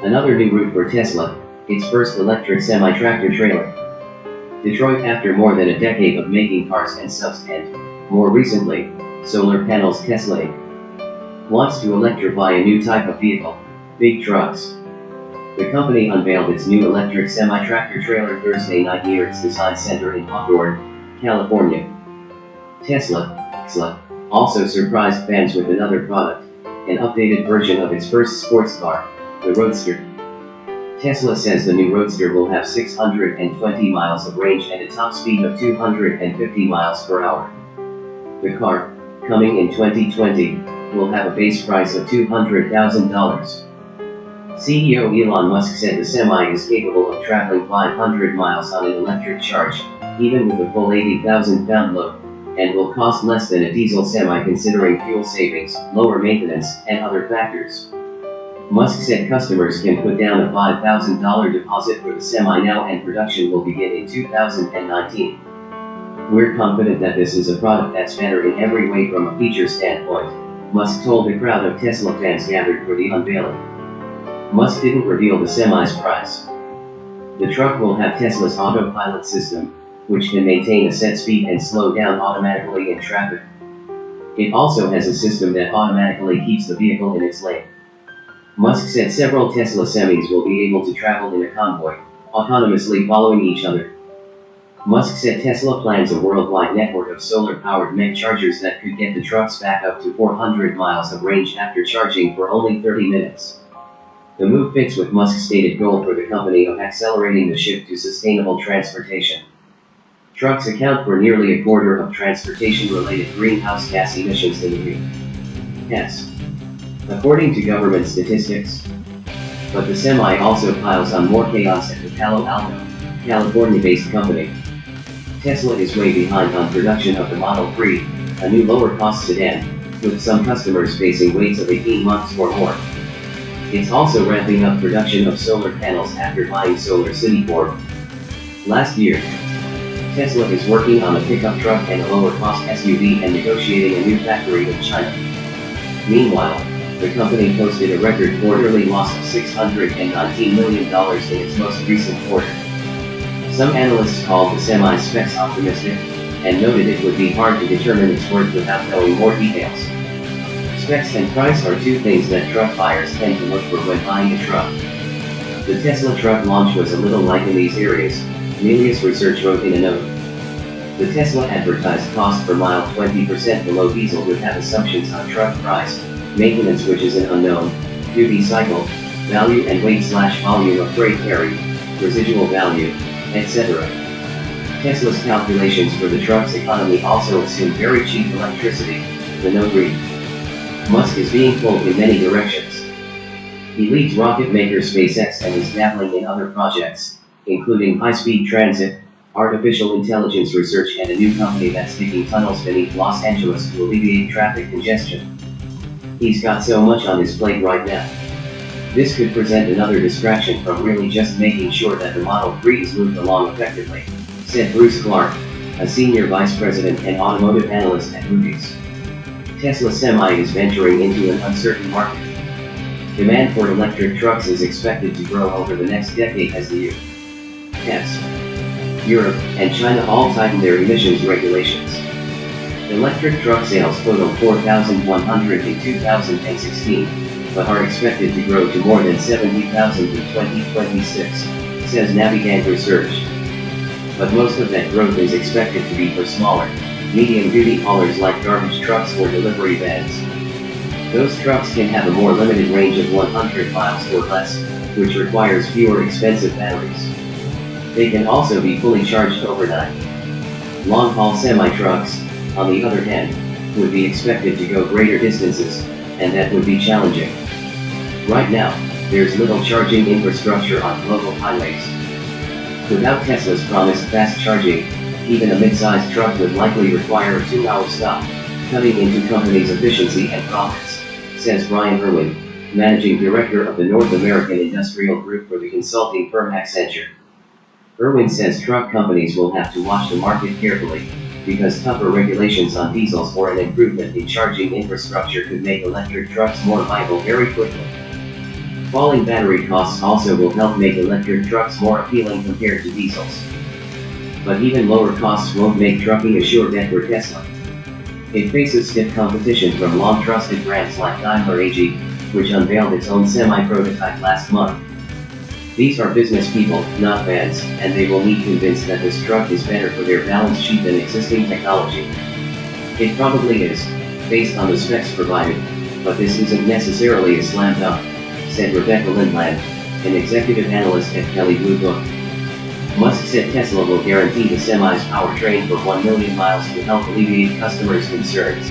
Another new route for Tesla, its first electric semi-tractor trailer. Detroit, after more than a decade of making cars and subs and, more recently, solar panels, Tesla Inc. wants to electrify a new type of vehicle, big trucks. The company unveiled its new electric semi-tractor trailer Thursday night near its design center in Hawthorne, California. Tesla also surprised fans with another product, an updated version of its first sports car, the Roadster. Tesla says the new Roadster will have 620 miles of range and a top speed of 250 miles per hour. The car, coming in 2020, will have a base price of $200,000. CEO Elon Musk said the Semi is capable of traveling 500 miles on an electric charge, even with a full 80,000-pound load, and will cost less than a diesel Semi considering fuel savings, lower maintenance, and other factors. Musk said customers can put down a $5,000 deposit for the Semi now and production will begin in 2019. We're confident that this is a product that's better in every way from a feature standpoint, Musk told the crowd of Tesla fans gathered for the unveiling. Musk didn't reveal the Semi's price. The truck will have Tesla's autopilot system, which can maintain a set speed and slow down automatically in traffic. It also has a system that automatically keeps the vehicle in its lane. Musk said several Tesla Semis will be able to travel in a convoy, autonomously following each other. Musk said Tesla plans a worldwide network of solar-powered MEG chargers that could get the trucks back up to 400 miles of range after charging for only 30 minutes. The move fits with Musk's stated goal for the company of accelerating the shift to sustainable transportation. Trucks account for nearly a quarter of transportation-related greenhouse gas emissions in the U.S., according to government statistics. But the Semi also piles on more chaos at the Palo Alto, California-based company. Tesla is way behind on production of the Model 3, a new lower-cost sedan, with some customers facing waits of 18 months or more. It's also ramping up production of solar panels after buying Solar City Corp. Last year. Tesla is working on a pickup truck and a lower-cost SUV and negotiating a new factory in China. Meanwhile, the company posted a record quarterly loss of $619 million in its most recent quarter. Some analysts called the Semi specs optimistic, and noted it would be hard to determine its worth without knowing more details. Specs and price are two things that truck buyers tend to look for when buying a truck. The Tesla truck launch was a little light in these areas, Melius Research wrote in a note. The Tesla advertised cost per mile 20% below diesel would have assumptions on truck price, maintenance which is an unknown, duty cycle, value and weight/volume of freight carried, residual value, etc. Tesla's calculations for the truck's economy also assume very cheap electricity, the note read. Musk is being pulled in many directions. He leads rocket maker SpaceX and is dabbling in other projects, including high-speed transit, artificial intelligence research and a new company that's digging tunnels beneath Los Angeles to alleviate traffic congestion. He's got so much on his plate right now. This could present another distraction from really just making sure that the Model 3 is moved along effectively, said Bruce Clark, a senior vice president and automotive analyst at Moody's. Tesla Semi is venturing into an uncertain market. Demand for electric trucks is expected to grow over the next decade as the U.S., Europe, and China all tighten their emissions regulations. Electric truck sales totaled 4,100 in 2016, but are expected to grow to more than 70,000 in 2026, says Navigant Research. But most of that growth is expected to be for smaller, medium-duty haulers like garbage trucks or delivery vans. Those trucks can have a more limited range of 100 miles or less, which requires fewer expensive batteries. They can also be fully charged overnight. Long-haul semi-trucks, on the other hand, would be expected to go greater distances, and that would be challenging. Right now, there's little charging infrastructure on global highways. Without Tesla's promised fast charging, even a mid-sized truck would likely require a 2-hour stop, cutting into company's efficiency and profits, says Brian Irwin, managing director of the North American Industrial Group for the consulting firm Accenture. Irwin says truck companies will have to watch the market carefully, because tougher regulations on diesels or an improvement in charging infrastructure could make electric trucks more viable very quickly. Falling battery costs also will help make electric trucks more appealing compared to diesels. But even lower costs won't make trucking a sure bet for Tesla. It faces stiff competition from long-trusted brands like Daimler AG, which unveiled its own semi-prototype last month. These are business people, not fans, and they will be convinced that this truck is better for their balance sheet than existing technology. It probably is, based on the specs provided, but this isn't necessarily a slam dunk, said Rebecca Lindland, an executive analyst at Kelley Blue Book. Musk said Tesla will guarantee the semi's powertrain for 1 million miles to help alleviate customers' concerns.